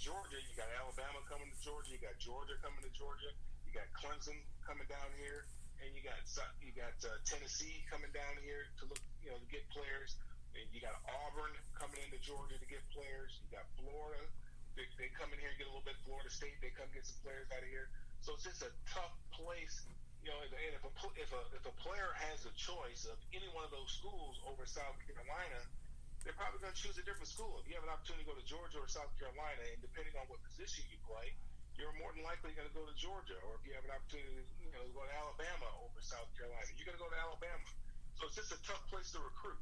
Georgia, you got Alabama coming to Georgia, you got Georgia coming to Georgia, you got Clemson coming down here, and you got Tennessee coming down here to look, to get players, and you got Auburn coming into Georgia to get players. You got Florida, they come in here and get a little bit. Florida State, they come get some players out of here. So it's just a tough place, And if a player has a choice of any one of those schools over South Carolina, they're probably going to choose a different school. If you have an opportunity to go to Georgia or South Carolina, and depending on what position you play, you're more than likely going to go to Georgia. Or if you have an opportunity to go to Alabama over South Carolina, you're going to go to Alabama. So it's just a tough place to recruit.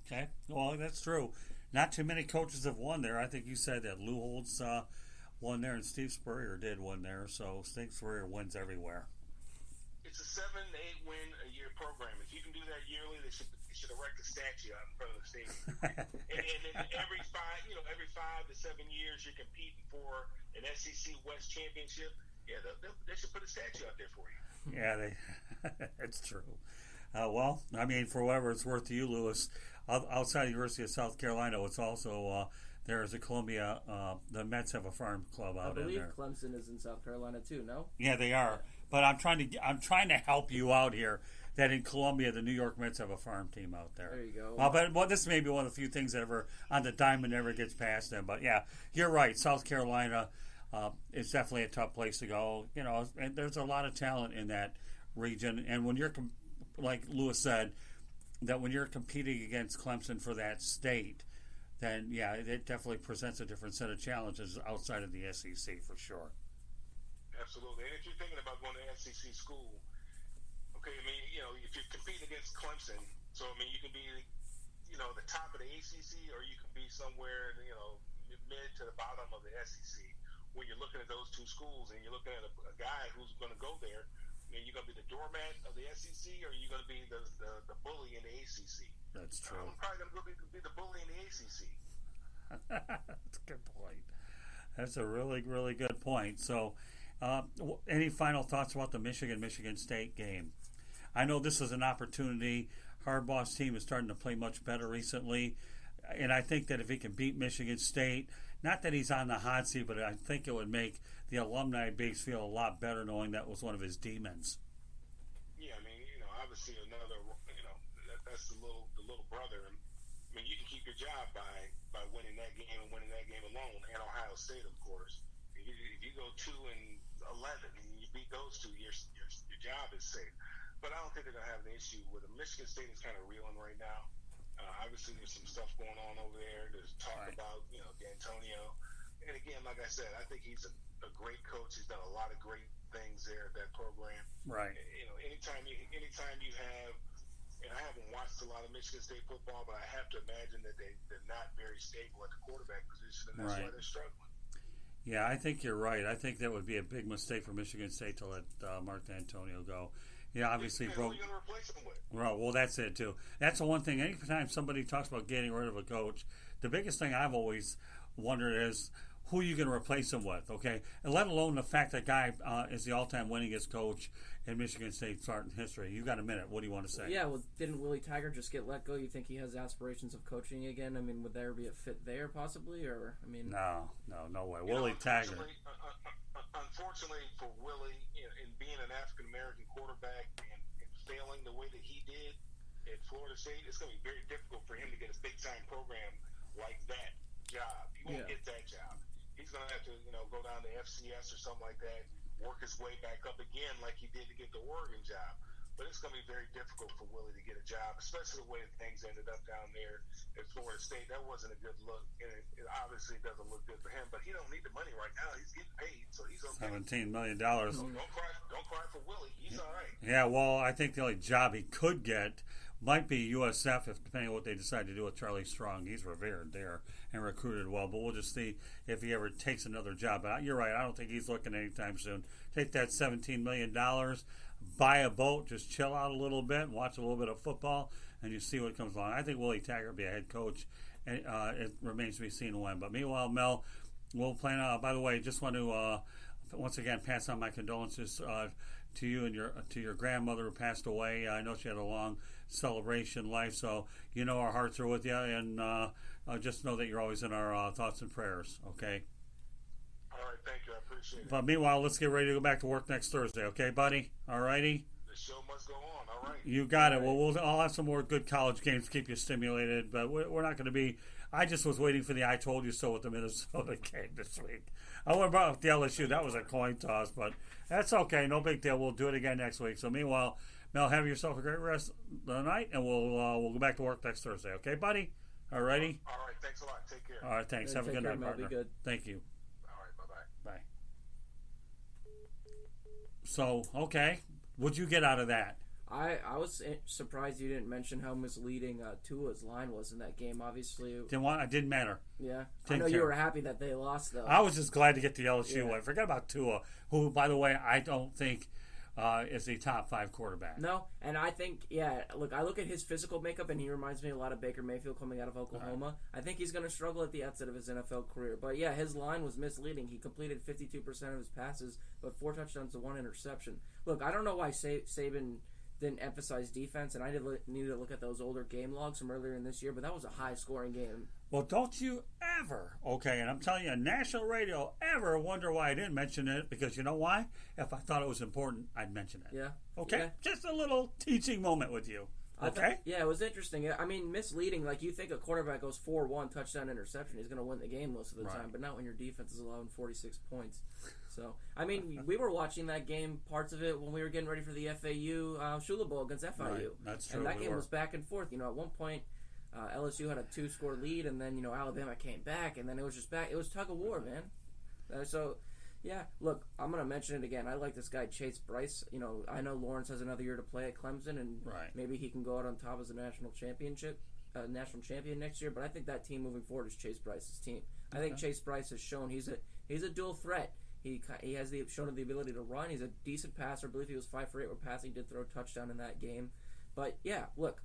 Okay, well, that's true. Not too many coaches have won there. I think you said that Lou Holtz won there, and Steve Spurrier did win there. So Steve Spurrier wins everywhere. It's a 7 to 8 win a year program. If you can do that yearly, they should erect a statue out in front of the stadium. and then every 5 to 7 years, you're competing for an SEC West championship. Yeah, they should put a statue out there for you. Yeah, that's true. Well, I mean, for whatever it's worth to you, Lewis, outside the University of South Carolina, it's also there is a Columbia. The Mets have a farm club out in there. I believe Clemson is in South Carolina too. No? Yeah, they are. Yeah. But I'm trying to help you out here. That in Columbia, the New York Mets have a farm team out there. There you go. But this may be one of the few things that ever on the diamond never gets past them. But yeah, you're right. South Carolina is definitely a tough place to go. And there's a lot of talent in that region. And when you're like Lewis said, that when you're competing against Clemson for that state, then yeah, it definitely presents a different set of challenges outside of the SEC for sure. Absolutely. And if you're thinking about going to SEC school, okay, I mean, if you're competing against Clemson, so I mean, you can be, the top of the ACC, or you can be somewhere, mid to the bottom of the SEC. When you're looking at those two schools, and you're looking at a guy who's going to go there, you're going to be the doormat of the SEC, or are you going to be the bully in the ACC? That's true. I'm probably going to be the bully in the ACC. That's a good point. That's a really, really good point. So, any final thoughts about the Michigan State game? I know this is an opportunity. Harbaugh's team is starting to play much better recently, and I think that if he can beat Michigan State, not that he's on the hot seat, but I think it would make the alumni base feel a lot better knowing that was one of his demons. Yeah, I mean, obviously another, that's the little brother. And, I mean, you can keep your job by winning that game and winning that game alone, and Ohio State, of course. If you go 2-11 and you beat those two, your job is safe. But I don't think they're going to have an issue with it. Michigan State is kind of reeling right now. Obviously, there's some stuff going on over there. There's talk about, D'Antonio. And again, like I said, I think he's a great coach. He's done a lot of great things there at that program. Right. Anytime you have, and I haven't watched a lot of Michigan State football, but I have to imagine that they're not very stable at the quarterback position, and that's why they're struggling. Yeah, I think you're right. I think that would be a big mistake for Michigan State to let Mark D'Antonio go. Yeah, obviously broke. Who are you going to replace him with? Well, that's it too. That's the one thing. Anytime somebody talks about getting rid of a coach, the biggest thing I've always wondered is who you going to replace him with. Okay, and let alone the fact that guy is the all-time winningest coach in Michigan State's art and history. You got a minute? What do you want to say? Yeah, well, didn't Willie Taggart just get let go? You think he has aspirations of coaching again? I mean, would there be a fit there possibly, or I mean? No way. Willie Taggart. Unfortunately for Willie, in being an African American quarterback and failing the way that he did at Florida State, it's going to be very difficult for him to get a big time program like that job. He won't get that job. He's going to have to, go down to FCS or something like that, work his way back up again like he did to get the Oregon job. But it's going to be very difficult for Willie to get a job, especially the way that things ended up down there at Florida State. That wasn't a good look, and it obviously doesn't look good for him. But he don't need the money right now. He's getting paid, so he's okay. $17 million. Don't cry for Willie. He's all right. Yeah, well, I think the only job he could get might be USF, depending on what they decide to do with Charlie Strong. He's revered there and recruited well, but we'll just see if he ever takes another job. But you're right. I don't think he's looking anytime soon. Take that $17 million, buy a boat, just chill out a little bit, watch a little bit of football, and you see what comes along. I think Willie Taggart will be a head coach, and it remains to be seen when. But meanwhile, Mel, we'll plan out. By the way, just want to once again pass on my condolences to you and your grandmother who passed away. I know she had a long celebration life, so our hearts are with you, and just know that you're always in our thoughts and prayers. Okay. All right, thank you. I appreciate it. But meanwhile, let's get ready to go back to work next Thursday. Okay, buddy. All righty. The show must go on. All right. You got it. Well, I'll have some more good college games to keep you stimulated, but we're not going to be. I just was waiting for the "I told you so" with the Minnesota game this week. I went about the LSU. That was a coin toss, but that's okay. No big deal. We'll do it again next week. So meanwhile, Mel, have yourself a great rest of the night, and we'll go back to work next Thursday. Okay, buddy? All righty? All right. Thanks a lot. Take care. All right, thanks. Have a good night, partner. Be good. Thank you. All right. Bye-bye. Bye. So, okay. What'd you get out of that? I was surprised you didn't mention how misleading Tua's line was in that game. Obviously, It didn't matter. Yeah, Didn't I know care. you were happy that they lost, though. I was just glad to get the LSU Yeah. one. Forget about Tua, who, by the way, I don't think is a top 5 quarterback. No, and I think, look, I look at his physical makeup, and he reminds me a lot of Baker Mayfield coming out of Oklahoma. Right. I think he's going to struggle at the outset of his NFL career. But, yeah, his line was misleading. He completed 52% of his passes, but 4 touchdowns to 1 interception. Look, I don't know why Saban didn't emphasize defense, and I needed to look at those older game logs from earlier in this year, but that was a high-scoring game. Well, don't you ever, and I'm telling you, national radio ever wonder why I didn't mention it, because you know why? If I thought it was important, I'd mention it. Yeah. Okay? Yeah. Just a little teaching moment with you. Okay? It was interesting. I mean, misleading. Like, you think a quarterback goes 4-1, touchdown, interception, he's going to win the game most of the time, but not when your defense is allowing 46 points. So, I mean, we were watching that game, parts of it, when we were getting ready for the FAU Shula Bowl against FIU. Right. That's true. And that game was back and forth. At one point, LSU had a 2-score lead, and then, Alabama came back, and then it was just back. It was tug of war, man. Yeah, look, I'm going to mention it again. I like this guy, Chase Bryce. I know Lawrence has another year to play at Clemson, and maybe he can go out on top as a national champion next year. But I think that team moving forward is Chase Bryce's team. I think Chase Bryce has shown he's a dual threat. He has shown the ability to run. He's a decent passer. I believe he was 5 for 8 with passing. Did throw a touchdown in that game. But yeah, look,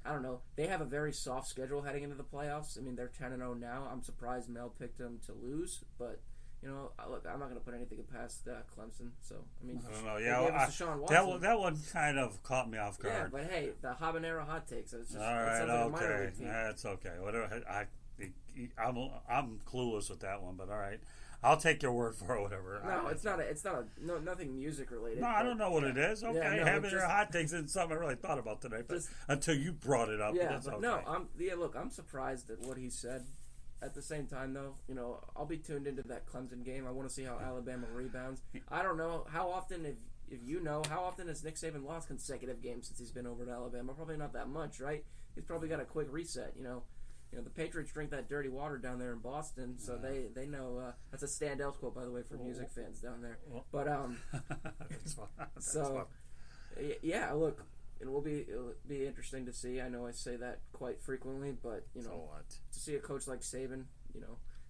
I don't know. They have a very soft schedule heading into the playoffs. I mean, they're 10-0 now. I'm surprised Mel picked them to lose, but. Look, I'm not going to put anything past Clemson. So, I mean, I don't know. Yeah, that one kind of caught me off guard. Yeah, but hey, the habanero hot takes. It's just, all right, like okay, that's okay. Whatever. I'm clueless with that one, but all right, I'll take your word for it. Whatever. No, it's not nothing music related. No, I don't know what it is. Okay, habanero hot takes isn't something I really thought about today, but until you brought it up. Yeah, that's okay. No, I'm surprised at what he said. At the same time, though, I'll be tuned into that Clemson game. I want to see how Alabama rebounds. I don't know how often, how often has Nick Saban lost consecutive games since he's been over to Alabama? Probably not that much, right? He's probably got a quick reset. The Patriots drink that dirty water down there in Boston, so they know. That's a standout quote, by the way, for music fans down there. But that's fun. So yeah, look. It will be interesting to see. I know I say that quite frequently, but to see a coach like Saban,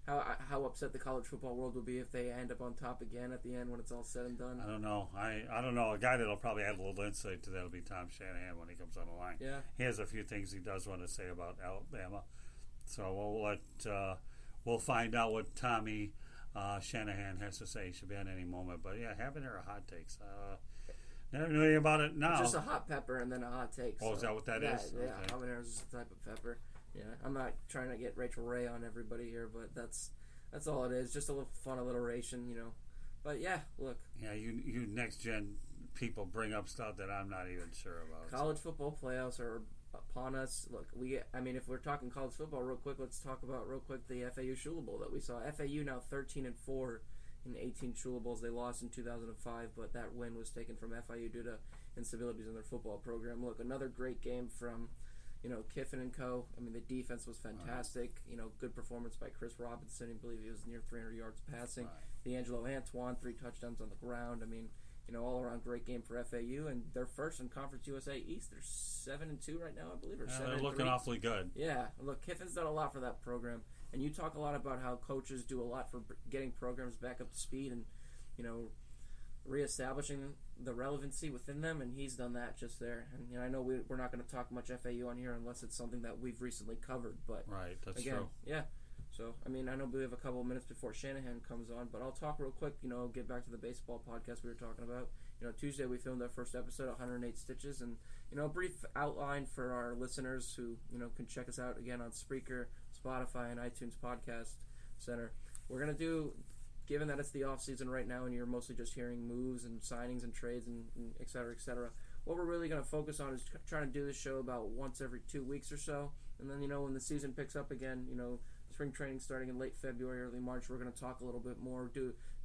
how upset the college football world will be if they end up on top again at the end when it's all said and done. I don't know. I don't know. A guy that'll probably add a little insight to that will be Tom Shanahan when he comes on the line. Yeah, he has a few things he does want to say about Alabama, so we'll find out what Tommy Shanahan has to say. Should be on any moment. But yeah, habanero hot takes. Never knew anything about it now. It's just a hot pepper and then a hot take. Oh, so. Is that what that is? Yeah, okay. Habanero is just a type of pepper. Yeah, I'm not trying to get Rachel Ray on everybody here, but that's all it is. Just a little fun alliteration, But yeah, look. Yeah, you next gen people bring up stuff that I'm not even sure about. College football playoffs are upon us. Look, if we're talking college football real quick, let's talk about real quick the FAU Shula Bowl that we saw. FAU now 13-4. In 18 Shula Bowls. They lost in 2005, but that win was taken from FIU due to instabilities in their football program. Look, another great game from, Kiffin and co. I mean, the defense was fantastic. Good performance by Chris Robinson. I believe he was near 300 yards passing. Right. D'Angelo Antoine, 3 touchdowns on the ground. I mean, all around great game for FAU, and they're first in Conference USA East. They're 7-2 right now, I believe, or 7-3. They're looking awfully good. Yeah, look, Kiffin's done a lot for that program. And you talk a lot about how coaches do a lot for getting programs back up to speed and, reestablishing the relevancy within them, and he's done that just there. And I know we're not going to talk much FAU on here unless it's something that we've recently covered. But right, that's again, true. Yeah. So, I mean, I know we have a couple of minutes before Shanahan comes on, but I'll talk real quick, get back to the baseball podcast we were talking about. Tuesday we filmed our first episode, 108 Stitches, and a brief outline for our listeners who can check us out again on Spreaker, Spotify, and iTunes Podcast Center. We're gonna do, given that it's the off season right now, and you're mostly just hearing moves and signings and trades and et cetera, et cetera. What we're really gonna focus on is trying to do this show about once every 2 weeks or so, and then when the season picks up again, spring training starting in late February, early March, we're going to talk a little bit more.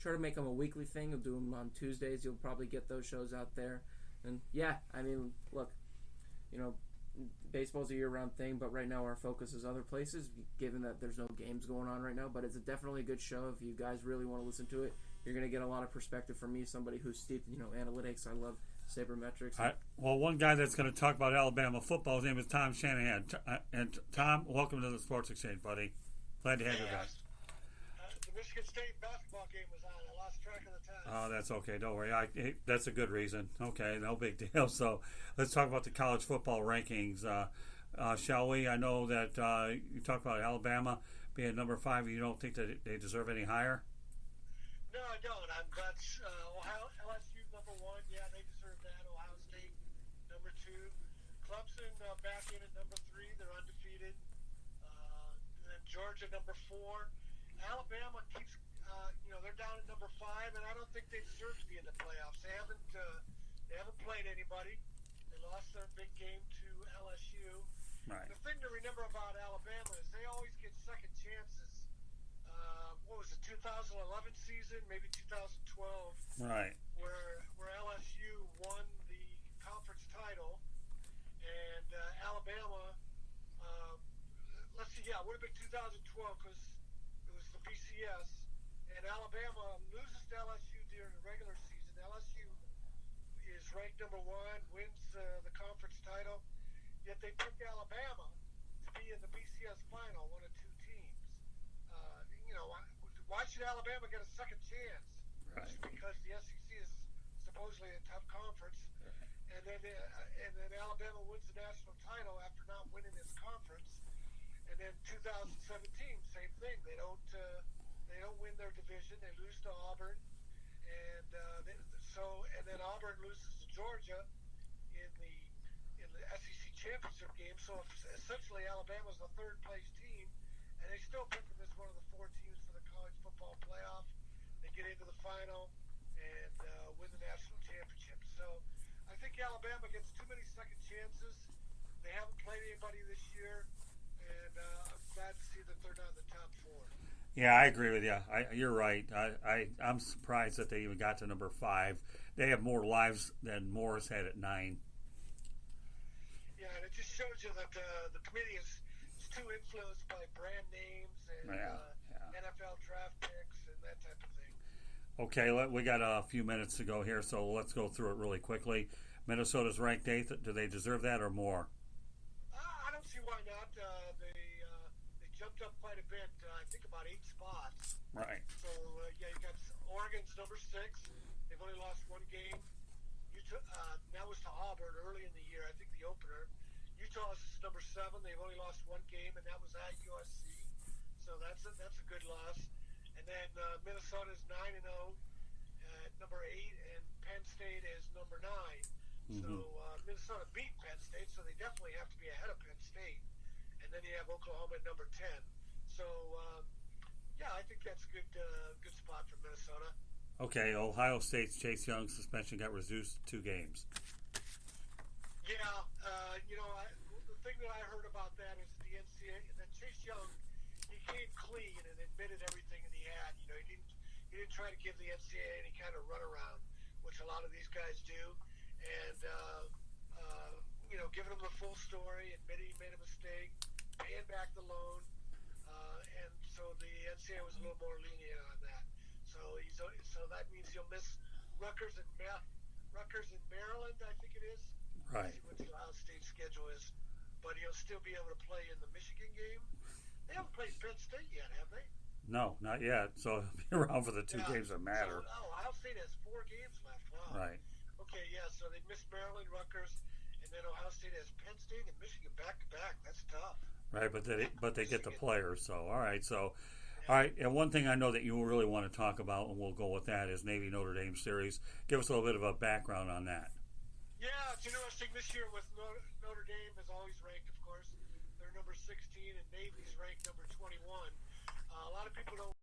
Try to make them a weekly thing. We'll do them on Tuesdays. You'll probably get those shows out there. And yeah, I mean, look, baseball's a year-round thing, but right now our focus is other places, given that there's no games going on right now. But it's definitely a good show. If you guys really want to listen to it, you're going to get a lot of perspective from me, somebody who's steeped in analytics. I love sabermetrics. Well, one guy that's going to talk about Alabama football, his name is Tom Shanahan. And Tom, welcome to the Sports Exchange, buddy. Glad to have you back. The Michigan State basketball game was on. I lost track of the time. Oh, that's okay. Don't worry. That's a good reason. Okay, no big deal. So let's talk about the college football rankings. Shall we? I know that you talked about Alabama being number 5. You don't think that they deserve any higher? No, I don't. That's LSU number 1. Yeah, they deserve that. Ohio State number 2. Clemson back in at number 3. They're undefeated. Georgia number 4. Alabama keeps, they're down at number 5, and I don't think they deserve to be in the playoffs. They haven't played anybody. They lost their big game to LSU. Right. The thing to remember about Alabama is they always get second chances. What was it, 2011 season, maybe 2012? Right. Where LSU won the conference title, and Alabama. Let's see, it would have been 2012 because it was the BCS, and Alabama loses to LSU during the regular season. LSU is ranked number 1, wins the conference title, yet they pick Alabama to be in the BCS final, one of 2 teams. Why should Alabama get a second chance? Right. Just because the SEC is supposedly a tough conference, and then Alabama wins the national title after not winning its conference. And then 2017, same thing. They don't win their division. They lose to Auburn, and then Auburn loses to Georgia in the SEC championship game. So essentially, Alabama's the 3rd place team, and they still pick them as one of the 4 teams for the college football playoff. They get into the final and win the national championship. So I think Alabama gets too many second chances. They haven't played anybody this year. And I'm glad to see that they're not in the top 4. Yeah, I agree with you. You're right. I'm surprised that they even got to number 5. They have more lives than Morris had at 9. Yeah, and it just shows you that the committee is too influenced by brand names and NFL draft picks and that type of thing. Okay, we got a few minutes to go here, so let's go through it really quickly. Minnesota's ranked 8th. Do they deserve that or more? I don't see why not. They jumped up quite a bit. I think about 8 spots. Right. So you got Oregon's number 6. They've only lost 1 game. That was to Auburn early in the year. I think the opener. Utah's number 7. They've only lost 1 game, and that was at USC. So that's a good loss. And then Minnesota's 9-0 at number 8, and Penn State is number 9. Mm-hmm. So Minnesota beat Penn State, so they definitely have to be ahead of Penn State. And then you have Oklahoma at number 10. So I think that's a good spot for Minnesota. Okay, Ohio State's Chase Young suspension got reduced to 2 games. Yeah, the thing that I heard about that is the NCAA, that Chase Young, he came clean and admitted everything that he had. He didn't try to give the NCAA any kind of runaround, which a lot of these guys do. And, giving him the full story, admitting he made a mistake, paying back the loan. And so the NCAA was a little more lenient on that. So that means he'll miss Rutgers and Maryland, I think it is. Right. Let's see what the Ohio State schedule is. But he'll still be able to play in the Michigan game. They haven't played Penn State yet, have they? No, not yet. So he'll be around for the 2 games that matter. So, Ohio State has 4 games left. Wow. Right. Okay, yeah, so they missed Maryland, Rutgers, and then Ohio State has Penn State and Michigan back to back. That's tough. Right, but they get the players. So all right, so All right, and one thing I know that you really want to talk about, and we'll go with that, is Navy Notre Dame series. Give us a little bit of a background on that. Yeah, it's interesting this year with Notre Dame is always ranked, of course. They're number 16, and Navy's ranked number 21. A lot of people don't